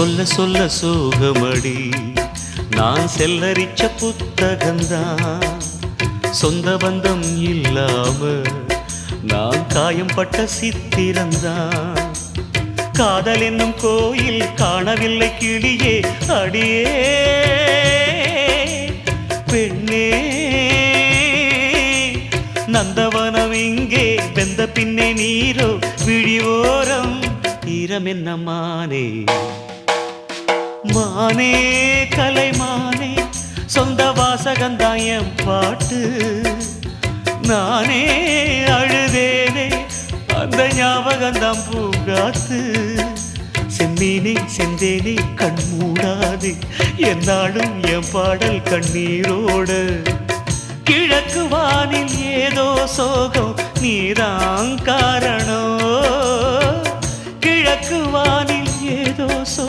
சொல்ல சொல்ல சோகமடி நான் செல்லரிச்ச புத்தகந்தான் சொந்த பந்தம் இல்லாம நான் காயம் பட்ட சித்திரந்தான் காதல் என்னும் கோயில் காணவில்லை கிளியே அடியே பெண்ணே நந்தவனம் இங்கே வெந்த பின்னே நீரோ விழிவோரம் ஈரம் என்ன மானே மானே கலைமானே சொந்த வாசகந்தாயம் பாட்டு நானே அழுதேனே அந்த ஞாபகந்தான் பூங்காத்து செம்மீனே செந்தேனே கண் மூடாது என்னாலும் என் பாடல் கண்ணீரோடு கிழக்கு வானில் ஏதோ சோகம் நீதான் காரணம் கிழக்கு வானில் ஏதோ